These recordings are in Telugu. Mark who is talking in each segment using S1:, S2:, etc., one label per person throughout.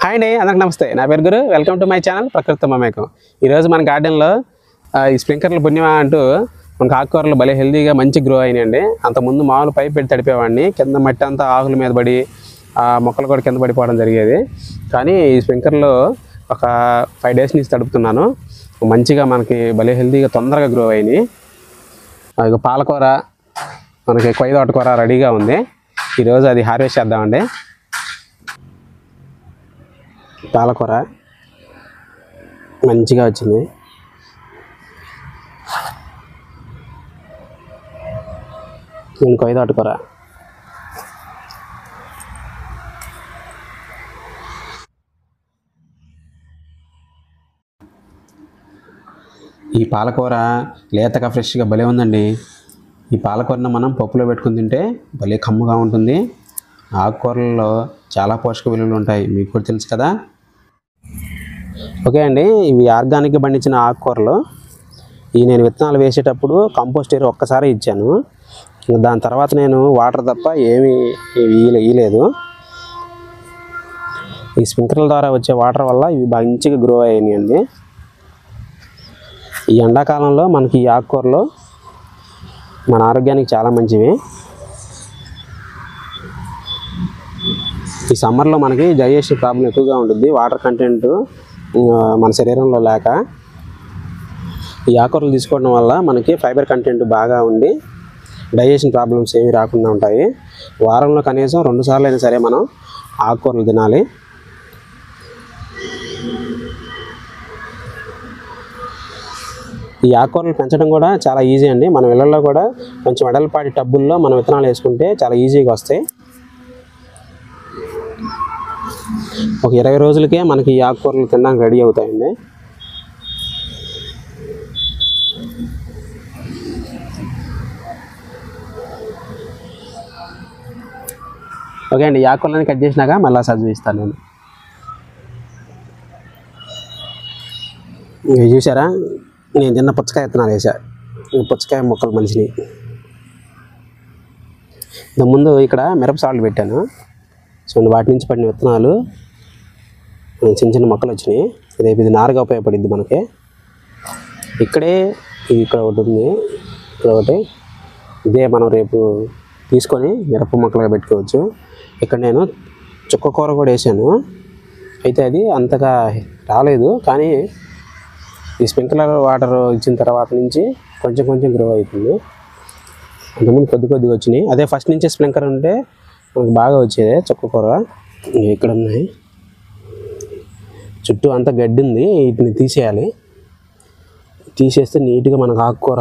S1: హాయ్ అండి, అందరికి నమస్తే. నా పేరు గురు. వెల్కమ్ టు మై ఛానల్ ప్రకృతి మమేకం. ఈరోజు మన గార్డెన్లో ఈ స్ప్రింక్లర్ల పుణ్యమా అంటూ మనకు ఆకుకూరలు భలే హెల్తీగా మంచి గ్రో అయినాయండి. అంతకుముందు మామూలు పైప్ పెట్టి తడిపేవాడిని, కింద మట్టి అంతా ఆకుల మీద పడి మొక్కలు కూడా కింద పడిపోవడం జరిగేది. కానీ ఈ స్ప్రింక్లర్లో ఒక 5 days నుంచి తడుపుతున్నాను. మంచిగా మనకి భలే హెల్తీగా తొందరగా గ్రో అయినాయి. ఇక పాలకూర మనకి కొయ్యదోటకూర రెడీగా ఉంది. ఈరోజు అది హార్వెస్ట్ చేద్దామండి. పాలకూర మంచిగా వచ్చింది. నేను కొయ్యదోటకూర ఈ పాలకూర లేతగా ఫ్రెష్గా భలే ఉందండి. ఈ పాలకూరను మనం పప్పులో పెట్టుకుని తింటే భలే కమ్ముగా ఉంటుంది. ఆకుకూరలలో చాలా పోషక విలువలు ఉంటాయి, మీకు కూడా తెలుసు కదా. ఓకే అండి, ఇవి ఆర్గానిక్గా పండించిన ఆకుకూరలు. ఈ నేను విత్తనాలు వేసేటప్పుడు కంపోస్ట్ ఎరువు ఒక్కసారి ఇచ్చాను. దాని తర్వాత నేను వాటర్ తప్ప ఏమీ ఇయ్యలేదు. ఈ స్ప్రింక్లర్ల ద్వారా వచ్చే వాటర్ వల్ల ఇవి మంచిగా గ్రో అయ్యాయండి. ఈ ఎండాకాలంలో మనకి ఈ ఆకుకూరలు మన ఆరోగ్యానికి చాలా మంచివి. ఈ సమ్మర్లో మనకి డైజెషన్ ప్రాబ్లం ఎక్కువగా ఉంటుంది, వాటర్ కంటెంట్ మన శరీరంలో లేక. ఈ ఆకుకూరలు తీసుకోవడం వల్ల మనకి ఫైబర్ కంటెంట్ బాగా ఉండి డైజెషన్ ప్రాబ్లమ్స్ ఏమీ రాకుండా ఉంటాయి. వారంలో కనీసం 2 సార్లు అయినా సరే మనం ఆకుకూరలు తినాలి. ఈ ఆకుకూరలు పెంచడం కూడా చాలా ఈజీ అండి. మన ఇళ్ళల్లో కూడా కొంచెం వెడల్పాటి టబ్బుల్లో మనం విత్తనాలు వేసుకుంటే చాలా ఈజీగా వస్తాయి. ఒక 20 రోజులకే మనకి ఈ ఆకుకూరలు తినడానికి రెడీ అవుతాయండి. ఓకే అండి, ఈ ఆకుకూరలని కట్ చేసినాక మళ్ళీ సజ్జీస్తాను నేను. ఇవి చూసారా, నేను తిన్న పుచ్చకాయ విత్తనాలు వేసా. పుచ్చకాయ మొక్కలు మనిషిని. ముందు ఇక్కడ మిరప సాల్ట్ పెట్టాను. సో వాటి నుంచి పడిన విత్తనాలు చిన్న చిన్న మొక్కలు వచ్చినాయి. రేపు ఇది నారుగా ఉపయోగపడింది మనకి. ఇక్కడ ఒకటి ఉంది, ఇక్కడ ఒకటి. ఇదే మనం రేపు తీసుకొని మిరప మొక్కలుగా పెట్టుకోవచ్చు. ఇక్కడ నేను చుక్కకూర కూడా వేసాను. అయితే అది అంతగా రాలేదు, కానీ ఈ స్ప్రింక్లర్ వాటర్ ఇచ్చిన తర్వాత నుంచి కొంచెం కొంచెం గ్రో అవుతుంది. అంతకుముందు కొద్దిగా వచ్చినాయి. అదే ఫస్ట్ నుంచే స్ప్రింక్లర్ ఉంటే మనకు బాగా వచ్చేది చుక్కకూర. ఇక్కడ ఉన్నాయి, చుట్టూ అంతా గడ్డి ఉంది. వీటిని తీసేయాలి. తీసేస్తే నీట్గా మనకు ఆకుకూర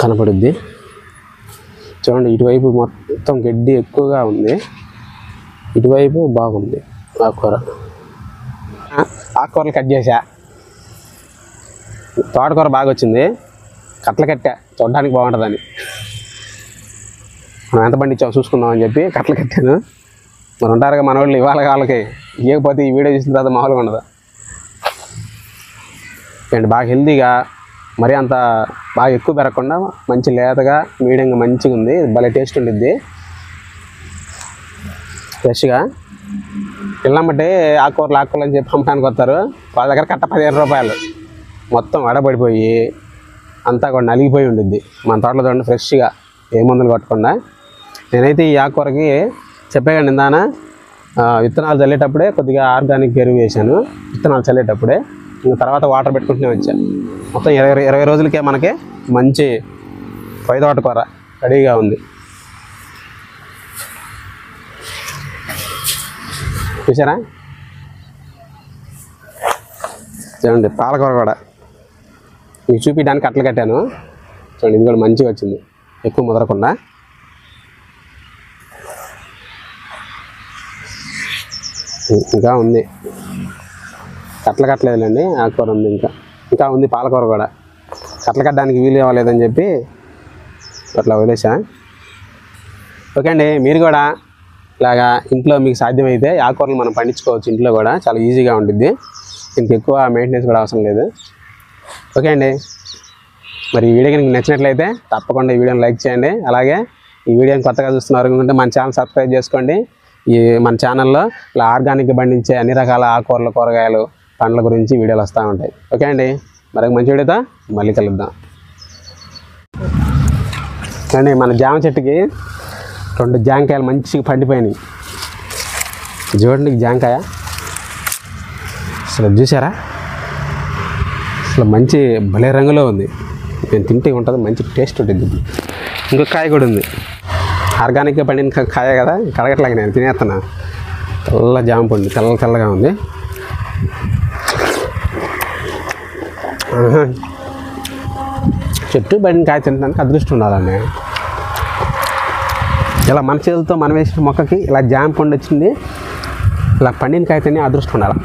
S1: కనపడుద్ది. చూడండి, ఇటువైపు మొత్తం గడ్డి ఎక్కువగా ఉంది, ఇటువైపు బాగుంది ఆకుకూర. ఆకుకూరలు కట్ చేసా. తోటకూర బాగా వచ్చింది, కట్టలు కట్టా చూడడానికి బాగుంటుందని. మనం ఎంత పండించామో చూసుకుందామని చెప్పి కట్టలు కట్టాను. మరి ఉంటారుగా మన వాళ్ళు, ఇవాళ వాళ్ళకి ఇవ్వకపోతే ఈ వీడియో చూసిన తర్వాత మామూలుగా ఉండదు. అండ్ బాగా హెల్తీగా, మరి అంత బాగా ఎక్కువ పెరగకుండా మంచి లేతగా మీడియంగా మంచిగా ఉంది. భలే టేస్ట్ ఉండిద్ది, ఫ్రెష్గా. పిల్లమ్మటే ఆకుకూరలు అని చెప్పి అమ్మడానికి వస్తారు. వాళ్ళ దగ్గర కట్ట 15 రూపాయలు. మొత్తం వడబడిపోయి అంతా కూడా నలిగిపోయి ఉండిద్ది. మన తోటలో చూడండి ఫ్రెష్గా, ఏ మందులు కొట్టకుండా. నేనైతే ఈ ఆకుకూరకి చెప్పాను నిందాన, విత్తనాలు చల్లేటప్పుడే కొద్దిగా ఆర్గానిక్ ఎరువు వేసాను. విత్తనాలు చల్లేటప్పుడే, ఇంకా తర్వాత వాటర్ పెట్టుకుంటూనే వచ్చాను. మొత్తం 20 రోజులకే మనకి మంచి కొయ్యదోటకూర రెడీగా ఉంది. చూసారా, చూడండి పాలకూర కూడా మీకు చూపించడానికి అట్లా కట్టాను. చూడండి, ఇది కూడా మంచిగా వచ్చింది, ఎక్కువ ముదరకుండా. ఇంకా ఉంది, కట్టలు కట్టలేదులేండి, ఆకుకూర ఉంది. ఇంకా ఉంది పాలకూర కూడా. కట్టలు కట్టడానికి వీలు ఇవ్వలేదని చెప్పి అట్లా వదిలేసా. ఓకే అండి, మీరు కూడా ఇలాగా ఇంట్లో మీకు సాధ్యమైతే ఆకుకూరలు మనం పండించుకోవచ్చు. ఇంట్లో కూడా చాలా ఈజీగా ఉంటుంది, దీనికి ఎక్కువ మెయింటెనెన్స్ కూడా అవసరం లేదు. ఓకే అండి, మరి ఈ వీడియో కనుక నచ్చినట్లయితే తప్పకుండా ఈ వీడియోని లైక్ చేయండి. అలాగే ఈ వీడియోని కొత్తగా చూస్తున్నారు అనుకుంటే మన ఛానల్ సబ్స్క్రైబ్ చేసుకోండి. ఈ మన ఛానల్లో ఇలా ఆర్గానిక్గా పండించే అన్ని రకాల ఆకుకూరలు, కూరగాయలు, పండ్ల గురించి వీడియోలు వస్తూ ఉంటాయి. ఓకే అండి, మరొక మంచి వీడియోతో మళ్ళీ కలుద్దాం. అండి మన జామ చెట్టుకి 2 జామకాయలు మంచిగా పండిపోయినాయి. చూడండి జామకాయ అసలు చూసారా, అసలు మంచి భలే రంగులో ఉంది. నేను తింటే ఉంటుంది, మంచి టేస్ట్ ఉంటుంది. ఇంకొక కాయ కూడా ఉంది, ఆర్గానిక్గా పండిన కాయ కదా, కడగట్లాగా నేను తినేస్తున్నా. తెల్ల జామ పండు, తెల్లగా ఉంది. చెట్టు పండిన కాయ తినడానికి అదృష్టం ఉండాలండి. ఇలా మన చేతులతో మనం వేసిన మొక్కకి ఇలా జామ పండు వచ్చింది, ఇలా పండిన కాయ తినే అదృష్టం ఉండాలి.